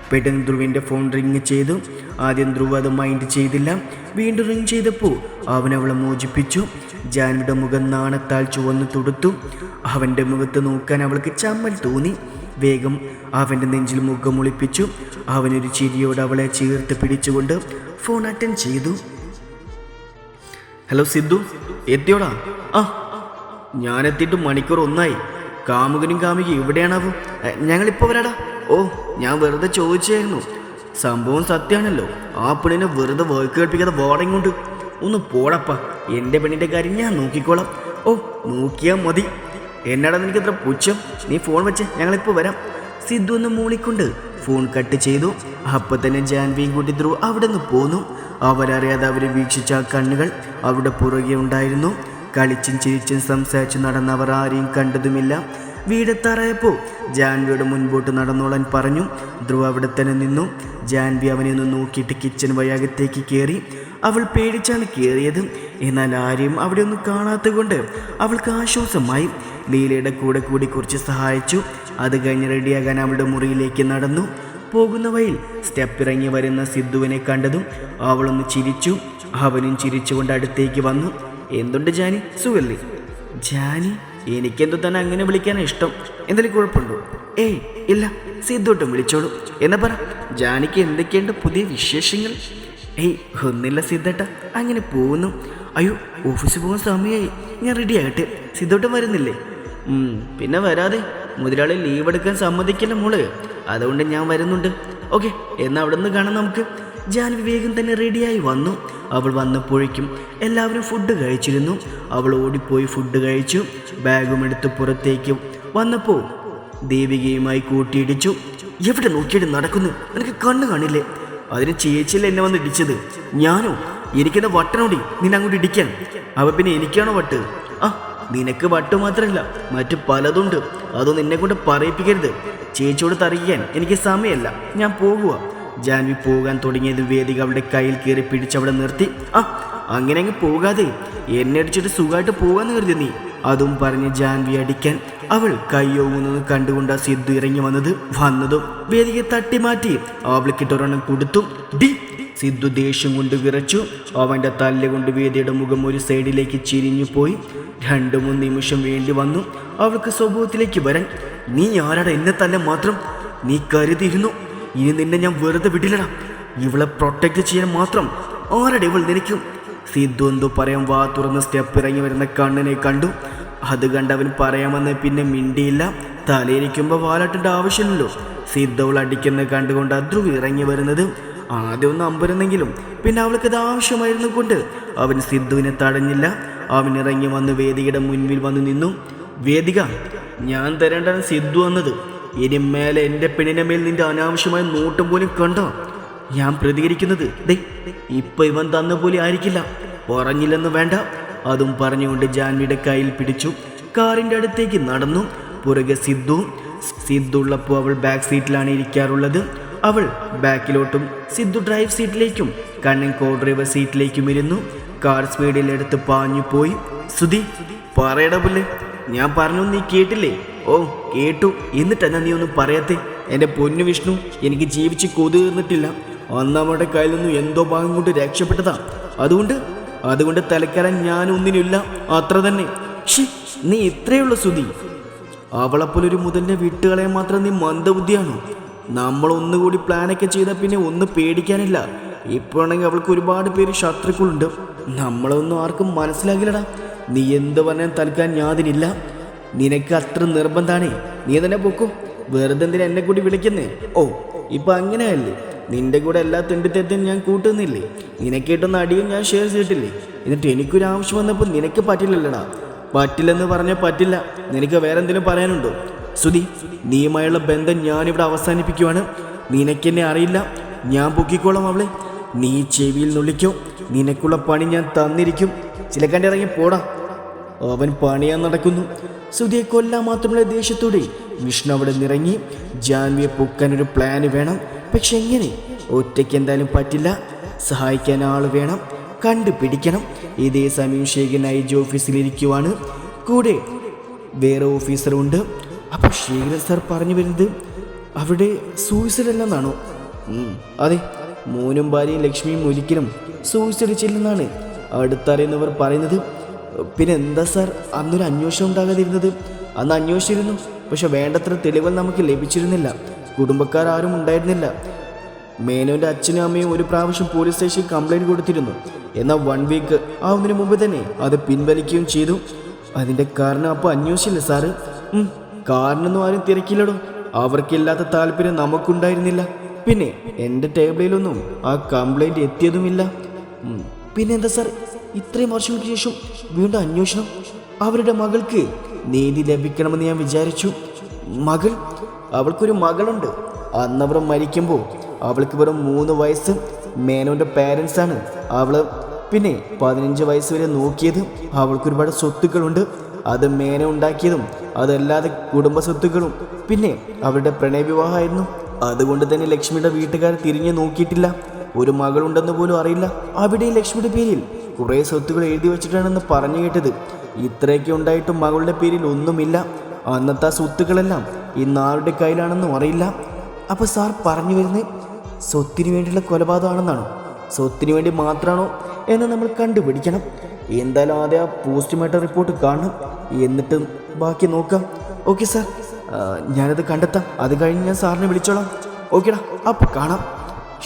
പെട്ടെന്ന് ധ്രുവിൻ്റെ phone ring ചെയ്തു. ആദ്യം ധ്രുവ് അത് മൈൻഡ് ചെയ്തില്ല. വീണ്ടും റിങ് ചെയ്തപ്പോൾ അവൻ അവളെ മോചിപ്പിച്ചു. ജാൻവിയുടെ മുഖം നാണത്താൽ ചുവന്നു തുടുത്തു. അവൻ്റെ മുഖത്ത് നോക്കാൻ അവൾക്ക് ചമ്മൽ തോന്നി. വേഗം അവൻ്റെ നെഞ്ചിൽ മുഖം ഒളിപ്പിച്ചു. അവനൊരു ചിരിയോട് അവളെ ചേർത്ത് പിടിച്ചുകൊണ്ട് ഫോൺ അറ്റൻഡ് ചെയ്തു. ഹലോ സിദ്ധു, എത്തിയോടാ? ആ, ഞാനെത്തിയിട്ട് മണിക്കൂർ ഒന്നായി. കാമുകനും കാമുകി എവിടെയാണാവോ? ഞങ്ങളിപ്പോൾ വരാടാ. ഓ, ഞാൻ വെറുതെ ചോദിച്ചായിരുന്നു. സംഭവം സത്യമാണല്ലോ. ആ പെണ്ണിനെ വെറുതെ വർക്ക് കേൾപ്പിക്കാതെ വാടയും കൊണ്ട് ഒന്ന് പോടപ്പ. എൻ്റെ പെണ്ണിൻ്റെ കാര്യം ഞാൻ നോക്കിക്കോളാം. ഓ, നോക്കിയാൽ മതി. എന്നാടാ നിനക്ക് എത്ര പുച്ഛം? നീ ഫോൺ വെച്ച്, ഞങ്ങളിപ്പോൾ വരാം. സിദ്ധു ഒന്ന് മൂളിക്കൊണ്ട് ഫോൺ കട്ട് ചെയ്തു. അപ്പം തന്നെ ജാൻവിയും കൂട്ടി ധ്രുവ് അവിടെ നിന്ന് പോന്നു. അവരറിയാതെ അവരെ വീക്ഷിച്ച ആ കണ്ണുകൾ അവിടെ പുറകെ ഉണ്ടായിരുന്നു. കളിച്ചും ചിരിച്ചും സംസാരിച്ച് നടന്നവർ ആരെയും കണ്ടതുമില്ല. വീടെത്താറായപ്പോൾ ജാൻവിയോട് മുൻപോട്ട് നടന്നോളാൻ പറഞ്ഞു. ധ്രുവ് അവിടെ തന്നെ നിന്നു. ജാൻവി അവനെ ഒന്ന് നോക്കിയിട്ട് കിച്ചൺ വഴി അകത്തേക്ക് കയറി. അവൾ പേടിച്ചാണ് കയറിയത്. എന്നാൽ ആരെയും അവിടെ ഒന്നും കാണാത്തത് കൊണ്ട് അവൾക്ക് ആശ്വാസമായി. ലീലയുടെ കൂടെ കൂടി കുറച്ച് സഹായിച്ചു. അത് കഴിഞ്ഞ് റെഡിയാകാൻ അവളുടെ മുറിയിലേക്ക് നടന്നു. പോകുന്ന വഴിയിൽ സ്റ്റെപ്പ് ഇറങ്ങി വരുന്ന സിദ്ധുവിനെ കണ്ടതും അവളൊന്ന് ചിരിച്ചു. അവനും ചിരിച്ചുകൊണ്ട് അടുത്തേക്ക് വന്നു. എന്തുണ്ട് ജാനി, സുഖല്ലേ? ജാനി? എനിക്കെന്തോ തന്നെ അങ്ങനെ വിളിക്കാനാണ് ഇഷ്ടം. എന്തെങ്കിലും കുഴപ്പമുണ്ടോ? ഏയ് ഇല്ല, സിദ്ധുട്ടും വിളിച്ചോളൂ. എന്നാ പറ, ജാനിക്ക് എന്തൊക്കെയുണ്ട് പുതിയ വിശേഷങ്ങൾ? ഏയ് ഒന്നില്ല സിദ്ധേട്ട, അങ്ങനെ പോകുന്നു. അയ്യോ, ഓഫീസിൽ പോകാൻ സമയമായി. ഞാൻ റെഡി ആകട്ടെ. സിദ്ധോട്ടം വരുന്നില്ലേ? പിന്നെ വരാതെ. മുതലാളി ലീവ് എടുക്കാൻ സമ്മതിക്കില്ല മോള്. അതുകൊണ്ട് ഞാൻ വരുന്നുണ്ട്. ഓക്കെ, എന്നാൽ അവിടെ നിന്ന് കാണാം നമുക്ക്. ജാൻവി വേഗം തന്നെ റെഡിയായി വന്നു. അവൾ വന്നപ്പോഴേക്കും എല്ലാവരും ഫുഡ് കഴിച്ചിരുന്നു. അവൾ ഓടിപ്പോയി ഫുഡ് കഴിച്ചു. ബാഗും എടുത്ത് പുറത്തേക്ക് വന്നപ്പോൾ ദേവികയുമായി കൂട്ടിയിടിച്ചു. എവിടെ നോക്കിയിട്ട് നടക്കുന്നു? നിനക്ക് കണ്ണ് കാണില്ലേ? അതിന് ചേച്ചിയിൽ എന്നെ വന്ന് ഇടിച്ചത്. ഞാനോ? എനിക്കെന്നെ വട്ടനോടി നിന്നെ അങ്ങോട്ട് ഇടിക്കാൻ. അവ പിന്നെ എനിക്കാണോ വട്ട്? ആ, നിനക്ക് വട്ട് മാത്രമല്ല, മറ്റു പലതുണ്ട്. അതൊന്നും എന്നെ കൊണ്ട് പറയിപ്പിക്കരുത്. ചേച്ചിയോട് തറിയിക്കാൻ എനിക്ക് സമയമല്ല. ഞാൻ പോകുക. ജാൻവി പോകാൻ തുടങ്ങിയത് വേദിക അവളുടെ കയ്യിൽ കയറി പിടിച്ചവിടെ നിർത്തി. ആ, അങ്ങനെ അങ്ങ് പോകാതെ എന്നെ അടിച്ചിട്ട് സുഖമായിട്ട് പോകാന്ന് കരുതി നീ? അതും പറഞ്ഞ് ജാൻവി അടിക്കാൻ അവൾ കയ്യോങ്ങുന്നത് കണ്ടുകൊണ്ട് സിദ്ധു ഇറങ്ങി വന്നതും വേദികയെ തട്ടി മാറ്റി അവൾക്കിട്ടൊരെണ്ണം കൊടുത്തു. ഡി! സിദ്ധു ദേഷ്യം കൊണ്ട് വിറച്ചു. അവൻ്റെ തല്ലുകൊണ്ട് വേദിയുടെ മുഖം ഒരു സൈഡിലേക്ക് ചിരിഞ്ഞു പോയി. 2-3 നിമിഷം വേണ്ടി വന്നു അവൾക്ക് സ്വഭാവത്തിലേക്ക് വരാൻ. നീ ആരാടാ എന്നെ തന്നെ മാത്രം? നീ കരുതിയിരുന്നു ഇനി നിന്നെ ഞാൻ വെറുതെ വിടില്ലടാ. ഇവളെ പ്രൊട്ടക്റ്റ് ചെയ്യാൻ മാത്രം ആരുടെ ഇവൾ നിനക്കും? സിദ്ധു എന്തോ പറയാൻ വാ തുറന്ന് സ്റ്റെപ്പ് ഇറങ്ങി വരുന്ന കണ്ണനെ കണ്ടു. അത് കണ്ടവൻ പറയാമെന്ന് പിന്നെ മിണ്ടിയില്ല. തലയിരിക്കുമ്പോൾ വാലാട്ടേണ്ട ആവശ്യമില്ലല്ലോ. സിദ്ധു അവൾ അടിക്കുന്ന കണ്ടുകൊണ്ട് ധ്രുവ് ഇറങ്ങി വരുന്നത്. ആദ്യം ഒന്ന് അമ്പരുന്നെങ്കിലും പിന്നെ അവൾക്കത് ആവശ്യമായിരുന്നു കൊണ്ട് അവൻ സിദ്ധുവിനെ തടഞ്ഞില്ല. അവൻ ഇറങ്ങി വന്ന് വേദികയുടെ മുൻപിൽ വന്ന് നിന്നു. വേദിക, ഞാൻ തരേണ്ടതാണ് സിദ്ധു വന്നത്. ഇനി മേലെ എൻ്റെ പെണ്ണിനെ മേൽ നിന്റെ അനാവശ്യമായ നോട്ടം പോലും കണ്ടോ? ഞാൻ പ്രതികരിക്കുന്നത് ഇപ്പൊ ഇവൻ തന്ന പോലെ ആയിരിക്കില്ല. പറഞ്ഞില്ലെന്ന് വേണ്ട. അതും പറഞ്ഞുകൊണ്ട് ജാൻവിയുടെ കയ്യിൽ പിടിച്ചു കാറിൻ്റെ അടുത്തേക്ക് നടന്നു. പുറകെ സിദ്ധുള്ളപ്പോൾ അവൾ ബാക്ക് സീറ്റിലാണ് ഇരിക്കാറുള്ളത്. അവൾ ബാക്കിലോട്ടും സിദ്ധു ഡ്രൈവ് സീറ്റിലേക്കും കണ്ണൻ കോ ഡ്രൈവർ സീറ്റിലേക്കും ഇരുന്നു. കാർ സ്പീഡിൽ എടുത്ത് പാഞ്ഞു പോയി. സുധി, പറയടാ പുല്ലേ, ഞാൻ പറഞ്ഞു നീ കേട്ടില്ലേ? ഓ കേട്ടു, എന്നിട്ടെന്നാ നീ ഒന്നും പറയാത്തേ? എൻ്റെ പൊന്നു വിഷ്ണു, എനിക്ക് ജീവിച്ച് കൊതു തീർന്നിട്ടില്ല. അന്നമ്മയുടെ കയ്യിൽ നിന്നും എന്തോ ഭാഗം കൊണ്ട് രക്ഷപ്പെട്ടതാ. അതുകൊണ്ട് തലക്കാരൻ ഞാൻ ഒന്നിനില്ല, അത്ര തന്നെ. നീ ഇത്രയുള്ള സുധി. അവളെപ്പോലൊരു മുതലിനെ വിട്ടുകളയാൻ മാത്രം നീ മന്ദബുദ്ധിയാണോ? നമ്മൾ ഒന്നുകൂടി പ്ലാനൊക്കെ ചെയ്താൽ പിന്നെ ഒന്നും പേടിക്കാനില്ല. ഇപ്പോഴാണെങ്കിൽ അവൾക്ക് ഒരുപാട് പേര് ശത്രുക്കളുണ്ട്. നമ്മളൊന്നും ആർക്കും മനസ്സിലാകില്ലടാ. നീ എന്ത് പറഞ്ഞാൽ തൽക്കാൻ ഞാതിനില്ല. നിനക്ക് അത്ര നിർബന്ധമാണേ, നീ തന്നെ പൊക്കോ. വെറുതെ എന്തിനാ എന്നെ കൂടി വിളിക്കുന്നേ? ഓ, ഇപ്പം അങ്ങനെയല്ലേ? നിന്റെ കൂടെ എല്ലാ തെണ്ടിത്തെറ്റും ഞാൻ കൂട്ടുന്നില്ലേ? നിനക്കേട്ടൊന്ന് അടിയും ഞാൻ ഷെയർ ചെയ്തിട്ടില്ലേ? എന്നിട്ട് എനിക്കൊരു ആവശ്യം വന്നപ്പോൾ നിനക്ക് പറ്റില്ലല്ലടാ. പറ്റില്ലെന്ന് പറഞ്ഞാൽ പറ്റില്ല. നിനക്ക് വേറെ എന്തെങ്കിലും പറയാനുണ്ടോ? സുധി, നീയുമായുള്ള ബന്ധം ഞാനിവിടെ അവസാനിപ്പിക്കുവാണ്. നിനക്കെന്നെ അറിയില്ല. ഞാൻ പൊക്കിക്കോളാം അവളെ. നീ ചെവിയിൽ നുള്ളിക്കോ. നിനക്കുള്ള പണി ഞാൻ തന്നിരിക്കും. ചിലക്കണ്ടി ഇറങ്ങി പോടാ. അവൻ പണിയാൻ നടക്കുന്നു. സുധിയെ കൊല്ലാൻ മാത്രമുള്ള ദേഷ്യത്തോടെ വിഷ്ണു അവിടെ നിറങ്ങി. ജാൻവിയെ പൊക്കാനൊരു പ്ലാന് വേണം. പക്ഷെ എങ്ങനെ? ഒറ്റയ്ക്ക് എന്തായാലും പറ്റില്ല. സഹായിക്കാൻ ആൾ വേണം, കണ്ടുപിടിക്കണം. ഇതേ സമയം ശേഖരൻ IG ഓഫീസിലിരിക്കുവാണ്. കൂടെ വേറെ ഓഫീസറുണ്ട്. അപ്പോൾ ശേഖരൻ സാർ പറഞ്ഞു വരുന്നത് അവിടെ സൂയിസൈഡ് അല്ലെന്നാണോ? അതെ, മോനും ഭാര്യയും ലക്ഷ്മിയും ഒരിക്കലും സൂയിസൈഡ് ചെയ്യില്ലെന്നാണ് അടുത്തറിയുന്നവർ പറയുന്നത്. പിന്നെ എന്താ സാർ അന്നൊരു അന്വേഷണം ഉണ്ടാകാതിരുന്നത്? അന്ന് അന്വേഷിച്ചിരുന്നു, പക്ഷെ വേണ്ടത്ര തെളിവുകൾ നമുക്ക് ലഭിച്ചിരുന്നില്ല. കുടുംബക്കാരും ഉണ്ടായിരുന്നില്ല. മേനോൻ്റെ അച്ഛനും അമ്മയും ഒരു പ്രാവശ്യം പോലീസ് സ്റ്റേഷനിൽ കംപ്ലൈൻറ്റ് കൊടുത്തിരുന്നു. എന്നാൽ 1 വീക്ക് ആവുന്നതിന് മുമ്പ് തന്നെ അത് പിൻവലിക്കുകയും ചെയ്തു. അതിൻ്റെ കാരണം അപ്പോൾ അന്വേഷിച്ചില്ല സാറ്? കാരണമൊന്നും ആരും തിരക്കില്ലടോ. അവർക്കില്ലാത്ത താല്പര്യം നമുക്കുണ്ടായിരുന്നില്ല. പിന്നെ എൻ്റെ ടേബിളിലൊന്നും ആ കംപ്ലൈൻറ്റ് എത്തിയതുമില്ല. പിന്നെന്താ സാർ ഇത്രയും വർഷങ്ങൾക്ക് ശേഷം വീണ്ടും അന്വേഷണം? അവരുടെ മകൾക്ക് നീതി ലഭിക്കണമെന്ന് ഞാൻ വിചാരിച്ചു. മകൾ? അവൾക്കൊരു മകളുണ്ട്. അന്നവർ മരിക്കുമ്പോൾ അവൾക്ക് വെറും 3 വയസ്സ്. മേനോൻ്റെ പാരൻസാണ് അവള്. പിന്നെ 15 വയസ്സ് വരെ നോക്കിയത്. അവൾക്കൊരുപാട് സ്വത്തുക്കളുണ്ട്. അത് മേന ഉണ്ടാക്കിയതും അതല്ലാതെ കുടുംബ സ്വത്തുക്കളും. പിന്നെ അവരുടെ പ്രണയവിവാഹമായിരുന്നു. അതുകൊണ്ട് തന്നെ ലക്ഷ്മിയുടെ വീട്ടുകാർ തിരിഞ്ഞു നോക്കിയിട്ടില്ല. ഒരു മകളുണ്ടെന്ന് പോലും അറിയില്ല. അവിടെ ലക്ഷ്മിയുടെ പേരിൽ കുറേ സ്വത്തുകൾ എഴുതി വെച്ചിട്ടാണെന്ന് പറഞ്ഞു കേട്ടത്. ഇത്രയൊക്കെ ഉണ്ടായിട്ടും മകളുടെ പേരിൽ ഒന്നുമില്ല. അന്നത്തെ സ്വത്തുക്കളെല്ലാം ഇന്ന് ആരുടെ കയ്യിലാണെന്നും അറിയില്ല. അപ്പോൾ സാർ പറഞ്ഞു വരുന്നത് സ്വത്തിന് വേണ്ടിയുള്ള കൊലപാതകമാണെന്നാണോ? സ്വത്തിന് വേണ്ടി മാത്രമാണോ എന്ന് നമ്മൾ കണ്ടുപിടിക്കണം. എന്തായാലും ആദ്യം ആ പോസ്റ്റ്മോർട്ടം റിപ്പോർട്ട് കാണണം, എന്നിട്ട് ബാക്കി നോക്കാം. ഓക്കെ സാർ, ഞാനത് കണ്ടെത്താം. അത് കഴിഞ്ഞ് ഞാൻ സാറിനെ വിളിച്ചോളാം. ഓക്കേടാ, അപ്പോൾ കാണാം.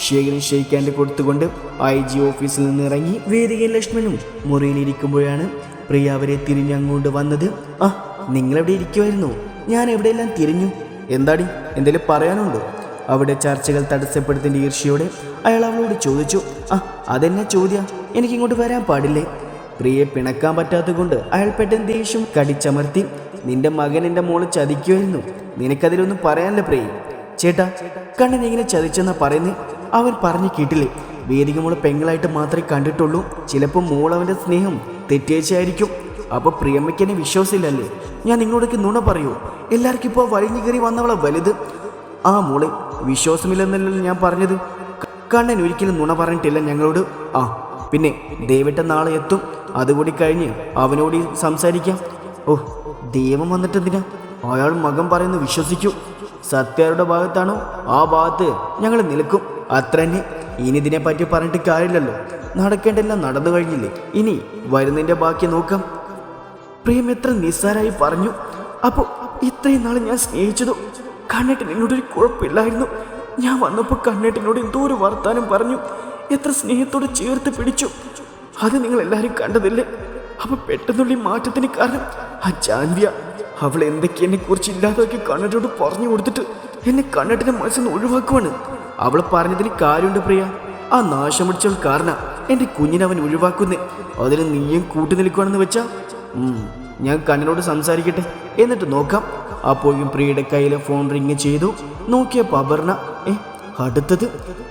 ശേഖരൻ ഷെയ്ക്കാൻ്റെ കൊടുത്തുകൊണ്ട് IG ഓഫീസിൽ നിന്ന് ഇറങ്ങി വേദികയും ലക്ഷ്മണനും മുറിയിലിരിക്കുമ്പോഴാണ് പ്രിയ അവരെ തിരിഞ്ഞങ്ങോട്ട് വന്നത്. നിങ്ങളെവിടെ ഇരിക്കുമായിരുന്നു? ഞാൻ എവിടെയെല്ലാം തിരിഞ്ഞു. എന്താടി, എന്തെങ്കിലും പറയാനുണ്ടോ? അവിടെ ചർച്ചകൾ തടസ്സപ്പെടുത്തിൻ്റെ ഈർഷ്യയോടെ അയാൾ അവളോട് ചോദിച്ചു. അതെന്നെ ചോദ്യം, എനിക്കിങ്ങോട്ട് വരാൻ പാടില്ലേ? പ്രിയെ പിണക്കാൻ പറ്റാത്തത് കൊണ്ട് അയാൾ പെട്ടെന്ന് ദേഷ്യം കടിച്ചമർത്തി. നിന്റെ മകൻ എൻ്റെ മോള് ചതിക്കുമായിരുന്നു. നിനക്കതിലൊന്നും പറയാനല്ലേ പ്രിയ? ചേട്ടാ, കണ്ണൻ എങ്ങനെ ചതിച്ചെന്നാ പറയുന്നത്? അവൻ പറഞ്ഞു കേട്ടില്ലേ, വേദിക മോളെ പെങ്ങളായിട്ട് മാത്രമേ കണ്ടിട്ടുള്ളൂ. ചിലപ്പോൾ മോൾ അവൻ്റെ സ്നേഹം തെറ്റേച്ചായിരിക്കും. അപ്പോൾ പ്രിയമ്മയ്ക്ക് എന്നെ വിശ്വാസമില്ലല്ലേ? ഞാൻ നിങ്ങളോടൊക്കെ നുണ പറയൂ? എല്ലാവർക്കും ഇപ്പോൾ വലിഞ്ഞു കയറി വന്നവളെ വലുത്. മോളെ വിശ്വാസമില്ലെന്നല്ലോ ഞാൻ പറഞ്ഞത്. കണ്ണൻ ഒരിക്കലും നുണ പറഞ്ഞിട്ടില്ല ഞങ്ങളോട്. പിന്നെ ദേവട്ട നാളെ എത്തും. അതുകൂടി കഴിഞ്ഞ് അവനോട് സംസാരിക്കാം. ദൈവം വന്നിട്ടെന്തിനാ? അയാൾ മകൻ പറയുന്നു വിശ്വസിക്കൂ. സത്യാരുടെ ഭാഗത്താണോ ആ ഭാഗത്ത് ഞങ്ങൾ നിൽക്കും. അത്ര തന്നെ. ഇനി ഇതിനെപ്പറ്റി പറഞ്ഞിട്ട് കാര്യമില്ലല്ലോ. നടക്കേണ്ടെല്ലാം നടന്നു കഴിഞ്ഞില്ലേ? ഇനി വരുന്നതിൻ്റെ ബാക്കി നോക്കാം. പ്രിയം എത്ര നിസ്സാരായി പറഞ്ഞു. അപ്പോൾ ഇത്രയും നാൾ ഞാൻ സ്നേഹിച്ചതോ? കണ്ണേട്ടൻ എന്നോടൊരു കുഴപ്പമില്ലായിരുന്നു. ഞാൻ വന്നപ്പോൾ കണ്ണേട്ടനോട് എന്തോ ഒരു വർത്താനം പറഞ്ഞു. എത്ര സ്നേഹത്തോടെ ചേർത്ത് പിടിച്ചു. അത് നിങ്ങൾ എല്ലാവരും കണ്ടതല്ലേ? അപ്പോൾ പെട്ടെന്നുള്ള മാറ്റത്തിന് കാരണം ആ ജാൻവിയ. അവൾ എന്തൊക്കെ എന്നെ കുറിച്ച് ഇല്ലാതൊക്കെ കണ്ണേട്ടനോട് പറഞ്ഞു കൊടുത്തിട്ട് എന്നെ കണ്ണേട്ടൻ്റെ മനസ്സിൽ നിന്ന് ഒഴിവാക്കുവാണ്. അവൾ പറഞ്ഞതിന് കാര്യമുണ്ട് പ്രിയ. ആ നാശം പിടിച്ചവൾ കാരണം എൻ്റെ കുഞ്ഞിനെ അവൻ ഒഴിവാക്കുന്നേ. അതിന് നീയും കൂട്ടി നിൽക്കുകയാണെന്ന് വെച്ചാൽ ഞാൻ കണ്ണനോട് സംസാരിക്കട്ടെ, എന്നിട്ട് നോക്കാം. അപ്പോഴും പ്രിയയുടെ കയ്യിലെ ഫോൺ റിങ് ചെയ്തു. നോക്കിയപ്പോൾ അപർണ. അടുത്തത്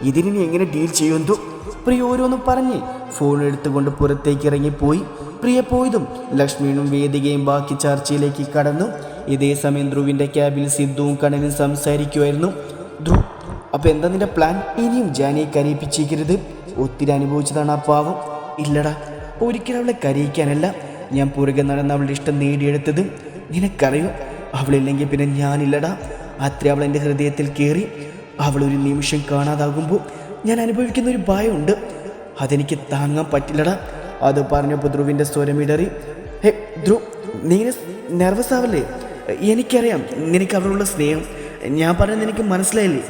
ഇതിനി എങ്ങനെ ഡീൽ ചെയ്യുമെന്തോ? പ്രിയ ഓരോന്നും പറഞ്ഞ് ഫോൺ എടുത്തുകൊണ്ട് പുറത്തേക്ക് ഇറങ്ങിപ്പോയി. പ്രിയ പോയതും ലക്ഷ്മിയും വേദികയും ബാക്കി ചർച്ചയിലേക്ക് കടന്നു. ഇതേ സമയം ധ്രുവിൻ്റെ ക്യാബിൽ സിദ്ധുവും കണ്ണനും സംസാരിക്കുമായിരുന്നു. ധ്രുവ്, അപ്പോൾ എന്താ നിന്റെ പ്ലാൻ? ഇനിയും ജാനിയെ കരയിപ്പിച്ചിരിക്കരുത്. ഒത്തിരി അനുഭവിച്ചതാണ് ആ പാവം. ഇല്ലടാ, ഒരിക്കലും അവളെ കരയിക്കാനല്ല ഞാൻ പുറകെ നടന്ന് അവളുടെ ഇഷ്ടം നേടിയെടുത്തത്. നിനക്കറിയോ, അവളില്ലെങ്കിൽ പിന്നെ ഞാനില്ലടാ. അത്ര അവൾ എൻ്റെ ഹൃദയത്തിൽ കയറി. അവളൊരു നിമിഷം കാണാതാകുമ്പോൾ ഞാൻ അനുഭവിക്കുന്ന ഒരു ഭയമുണ്ട്. അതെനിക്ക് താങ്ങാൻ പറ്റില്ലടാ. അത് പറഞ്ഞപ്പോൾ ധ്രുവിൻ്റെ സ്വരമിടറി. ധ്രുവ്, നീ നെർവസ് ആവല്ലേ? എനിക്കറിയാം നിനക്ക് അവളുള്ള സ്നേഹം. ഞാൻ പറഞ്ഞത് നിനക്ക് മനസ്സിലായില്ലേ?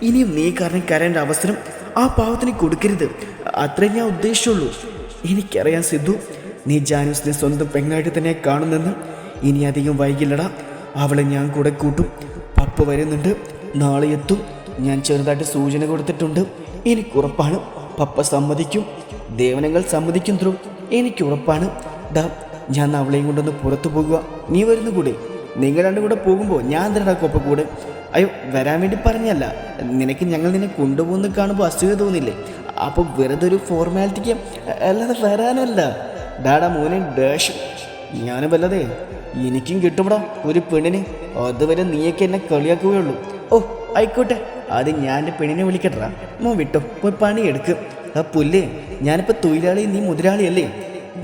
ഇനിയും നീ കാരണം കരേണ്ട അവസരം ആ പാവത്തിന് കൊടുക്കരുത്. അത്രേ ഞാൻ ഉദ്ദേശിച്ചുള്ളൂ. എനിക്കറിയാം സിദ്ധു, നീ ജാനൂസിനെ സ്വന്തം പെങ്ങളായിട്ട് തന്നെ കാണുന്നെന്ന്. ഇനി അധികം വൈകില്ലടാ. അവളെ ഞാൻ കൂടെ കൂട്ടും. പപ്പ വരുന്നുണ്ട്, നാളെ എത്തും. ഞാൻ ചെറുതായിട്ട് സൂചന കൊടുത്തിട്ടുണ്ട്. എനിക്കുറപ്പാണ് പപ്പ സമ്മതിക്കും. ദേവനങ്ങൾ സമ്മതിക്കും ധ്രുവ്, എനിക്കുറപ്പാണ്. ഞാൻ അവളെയും കൊണ്ടൊന്ന് പുറത്തു പോകുക. നീ വരുന്ന കൂടെ? നിങ്ങൾ രണ്ടും കൂടെ പോകുമ്പോൾ ഞാൻ എന്തിനാ കൊപ്പ കൂടെ? അയ്യോ, വരാൻ വേണ്ടി പറഞ്ഞല്ല. നിനക്ക് ഞങ്ങൾ നിന്നെ കൊണ്ടുപോകുന്ന കാണുമ്പോൾ അസുഖം തോന്നില്ലേ? അപ്പോൾ വെറുതെ ഒരു ഫോർമാലിറ്റിക്ക് അല്ലാതെ വരാനല്ല. ഡാഡാ മോനെ ഡാഷ്. ഞാനും വല്ലതേ എനിക്കും കിട്ടുമ്പോടാ ഒരു പെണ്ണിന്. അതുവരെ നീയൊക്കെ എന്നെ കളിയാക്കുകയുള്ളൂ. ആയിക്കോട്ടെ, അത് ഞാൻ എൻ്റെ പെണ്ണിനെ വിളിക്കട്ടാ. മോൻ വിട്ടോ, പോയി പണിയെടുക്കും. പുല്ലേ, ഞാനിപ്പോൾ തൊഴിലാളി, നീ മുതലാളിയല്ലേ?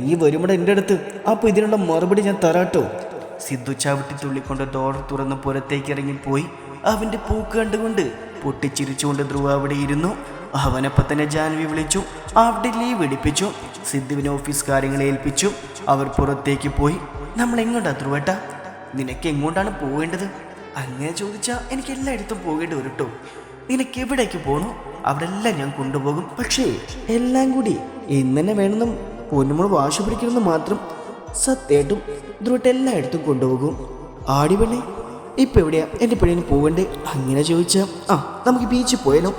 നീ വരുമ്പോൾ എൻ്റെ അടുത്ത്. അപ്പോൾ ഇതിനുള്ള മറുപടി ഞാൻ തരാട്ടോ. സിദ്ധു ചവിട്ടി തുള്ളിക്കൊണ്ട് ഡോർ തുറന്ന് പുറത്തേക്ക് ഇറങ്ങിപ്പോയി. അവൻ്റെ പൂക്ക് കണ്ടുകൊണ്ട് പൊട്ടിച്ചിരിച്ചുകൊണ്ട് ധ്രുവ അവിടെ ഇരുന്നു. അവനപ്പം തന്നെ ജാൻവി വിളിച്ചു. അവിടെ ലീവ് എടുപ്പിച്ചു. സിദ്ധുവിനെ ഓഫീസ് കാര്യങ്ങൾ ഏൽപ്പിച്ചു. അവർ പുറത്തേക്ക് പോയി. നമ്മൾ എങ്ങോട്ടാ ധ്രുവേട്ടാ? നിനക്ക് എങ്ങോട്ടാണ് പോകേണ്ടത്? അങ്ങനെ ചോദിച്ചാൽ എനിക്ക് എല്ലായിടത്തും പോകേണ്ടി വരും കേട്ടോ. നിനക്ക് എവിടേക്ക് പോകണോ അവിടെ എല്ലാം ഞാൻ കൊണ്ടുപോകും. പക്ഷേ എല്ലാം കൂടി ഇന്നെ വേണമെന്നും പൊന്നുമോൾ വാശി പിടിക്കണമെന്ന് മാത്രം. സത്യമായിട്ടും ധ്രുവേട്ട എല്ലായിടത്തും കൊണ്ടുപോകും. ആടി പെണ്ണേ, ഇപ്പം എവിടെയാ എൻ്റെ പെണ്ണിന് പോകണ്ടേ? അങ്ങനെ ചോദിച്ചാൽ നമുക്ക് ബീച്ചിൽ പോയാലോ?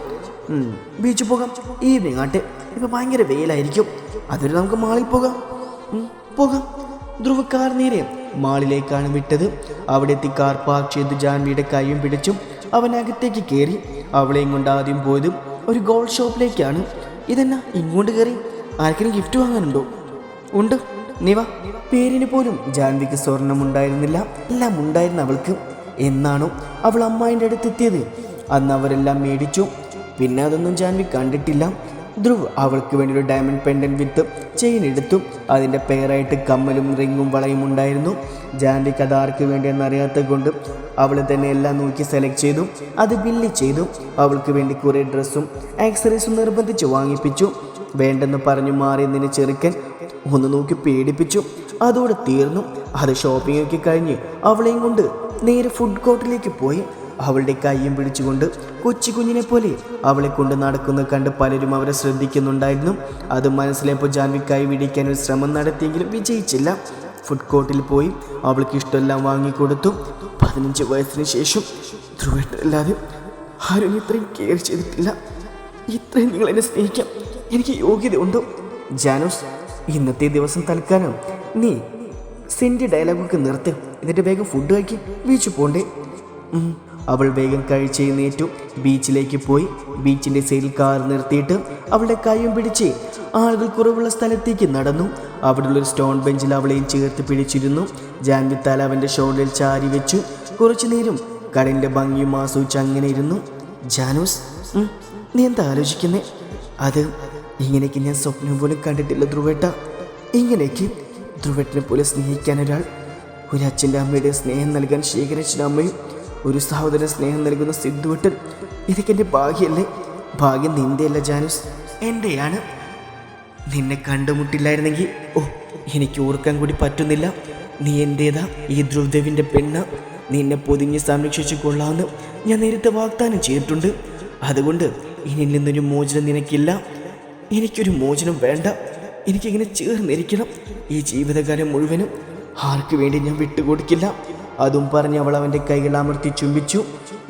ബീച്ചിൽ പോകാം. ഈവനിങ് ആട്ടെ, ഇപ്പം ഭയങ്കര വെയിലായിരിക്കും. അതൊരു നമുക്ക് മാളിൽ പോകാം. പോകാം. ധ്രുവ കാർ നേരെ മാളിലേക്കാണ് വിട്ടത്. അവിടെ എത്തി കാർ പാർക്ക് ചെയ്ത് ജാൻവിയുടെ കൈയും പിടിച്ചും അവൻ അകത്തേക്ക് കയറി. അവളെയും കൊണ്ട് ആദ്യം പോയത് ഒരു ഗോൾഡ് ഷോപ്പിലേക്കാണ്. ഇതെന്നാ ഇങ്ങോട്ട് കയറി? ആർക്കെങ്കിലും ഗിഫ്റ്റ് വാങ്ങാനുണ്ടോ? ഉണ്ട്, നീ വാ. പേരിന് പോലും ജാൻവിക്ക് സ്വർണം ഉണ്ടായിരുന്നില്ല. എല്ലാം ഉണ്ടായിരുന്ന അവൾക്ക്. എന്നാണോ അവൾ അമ്മായിൻ്റെ അടുത്തെത്തിയത് അന്ന് അവരെല്ലാം മേടിച്ചു. പിന്നെ അതൊന്നും ജാൻവി കണ്ടിട്ടില്ല. ധ്രുവ് അവൾക്ക് വേണ്ടി ഒരു ഡയമണ്ട് പെൻഡന്റ് വിത്ത് ചെയിൻ എടുത്തു. അതിൻ്റെ പേരായിട്ട് കമ്മലും റിങ്ങും വളയും ഉണ്ടായിരുന്നു. ജാൻവിക്ക് അത് ആർക്ക് വേണ്ടിയെന്ന് അറിയാത്തത് കൊണ്ട് അവൾ തന്നെ എല്ലാം നോക്കി സെലക്ട് ചെയ്തു. അത് ബില്ല് ചെയ്തു. അവൾക്ക് വേണ്ടി കുറേ ഡ്രസ്സും ആക്സറീസും നിർബന്ധിച്ച് വാങ്ങിപ്പിച്ചു. വേണ്ടെന്ന് പറഞ്ഞു മാറി നിന്നെ ചെറുക്കൻ ഒന്ന് നോക്കി പേടിപ്പിച്ചു. അതോടെ തീർന്നു. അത് ഷോപ്പിംഗ് ഒക്കെ കഴിഞ്ഞ് അവളെയും കൊണ്ട് നേരെ ഫുഡ് കോർട്ടിലേക്ക് പോയി. അവളുടെ കൈയും പിടിച്ചുകൊണ്ട് കൊച്ചു കുഞ്ഞിനെ പോലെ അവളെ കൊണ്ട് നടക്കുന്ന കണ്ട് പലരും അവരെ ശ്രദ്ധിക്കുന്നുണ്ടായിരുന്നു. അത് മനസ്സിലായപ്പോൾ ജാൻവി കൈ പിടിക്കാൻ ഒരു ശ്രമം നടത്തിയെങ്കിലും വിജയിച്ചില്ല. ഫുഡ് കോർട്ടിൽ പോയി അവൾക്ക് ഇഷ്ടമെല്ലാം വാങ്ങിക്കൊടുത്തു. 15 വയസ്സിന് ശേഷം ധ്രുവേട്ടല്ലാതെ ആരും ഇത്രയും കെയർ ചെയ്തിട്ടില്ല. ഇത്രയും നിങ്ങൾ എന്നെ സ്നേഹിക്കാം എനിക്ക് യോഗ്യതയുണ്ടോ? ജാനൂസ്, ഇന്നത്തെ ദിവസം തൽക്കാലം നീ സെൻറ്റി ഡയലോഗൊക്കെ നിർത്ത്. എന്നിട്ട് വേഗം ഫുഡ് കഴിക്ക്. ബീച്ചിൽ പോണ്ടേ? അവൾ വേഗം കഴിച്ചെഴുന്നേറ്റു. ബീച്ചിലേക്ക് പോയി. ബീച്ചിൻ്റെ സൈഡിൽ കാർ നിർത്തിയിട്ട് അവളുടെ കൈയും പിടിച്ച് ആളുകൾ കുറവുള്ള സ്ഥലത്തേക്ക് നടന്നു. അവിടെയുള്ളൊരു സ്റ്റോൺ ബെഞ്ചിൽ അവളെയും ചേർത്ത് പിടിച്ചിരുന്നു. ജാൻവി തല അവൻ്റെ ഷോൾഡറിൽ ചാരി വെച്ചു. കുറച്ചു നേരം കടലിൻ്റെ ഭംഗിയും ആസ്വദിച്ച് അങ്ങനെ ഇരുന്നു. ജാനൂസ്, നീ എന്താ ആലോചിക്കുന്നേ? അത് ഇങ്ങനെയൊക്കെ ഞാൻ സ്വപ്നം പോലും കണ്ടിട്ടില്ല ധ്രുവേട്ട. ഇങ്ങനെയൊക്കെ ധ്രുവേട്ടനെ പോലെ സ്നേഹിക്കാൻ ഒരാൾ, ഒരു അച്ഛൻ്റെ അമ്മയുടെ സ്നേഹം നൽകാൻ ശേഖരച്ചൻ്റെ അമ്മയും, ഒരു സഹോദര സ്നേഹം നൽകുന്ന സിദ്ധുവേട്ടൻ. ഇതൊക്കെ എൻ്റെ ഭാഗ്യമല്ലേ? ഭാഗ്യം നിൻ്റെയല്ല ജാനൂസ്, എൻ്റെയാണ്. നിന്നെ കണ്ടുമുട്ടില്ലായിരുന്നെങ്കിൽ എനിക്ക് ഓർക്കാൻ കൂടി പറ്റുന്നില്ല. നീ എൻ്റേതാ, ഈ ധ്രുവദേവിൻ്റെ പെണ്ണ്. നിന്നെ പൊതിഞ്ഞ് സംരക്ഷിച്ചു കൊള്ളാമെന്ന് ഞാൻ നേരത്തെ വാഗ്ദാനം ചെയ്തിട്ടുണ്ട്. അതുകൊണ്ട് ഇനി നിന്നൊരു മോചനം നിനക്കില്ല. എനിക്കൊരു മോചനം വേണ്ട. എനിക്കിങ്ങനെ ചേർന്നിരിക്കണം ഈ ജീവിതകാലം മുഴുവനും. ആർക്ക് വേണ്ടി ഞാൻ വിട്ടുകൊടുക്കില്ല. അതും പറഞ്ഞ് അവൾ അവൻ്റെ കൈകൾ അമർത്തി ചുംബിച്ചു.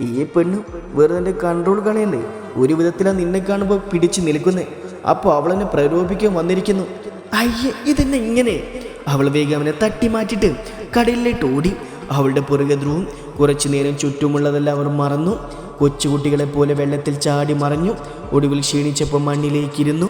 ഈ പെണ്ണ് വെറുതെ കൺട്രോൾ കളയല്ലേ? ഒരു വിധത്തിലാണ് നിന്നെ കാണുമ്പോൾ പിടിച്ചു നിൽക്കുന്നത്. അപ്പോൾ അവളെന്നെ പ്രലോഭിക്കാൻ വന്നിരിക്കുന്നു. അയ്യേ, ഇതെന്നെ ഇങ്ങനെ? അവൾ വേഗം അവനെ തട്ടി മാറ്റിയിട്ട് കടലിലേക്ക് ഓടി. അവളുടെ പുറകെ ധ്രുവും. കുറച്ചു നേരം ചുറ്റുമുള്ളതെല്ലാം അവർ മറന്നു. കൊച്ചുകുട്ടികളെ പോലെ വെള്ളത്തിൽ ചാടി മറഞ്ഞു. ഒടുവിൽ ക്ഷീണിച്ചപ്പോൾ മണ്ണിലേക്കിരുന്നു.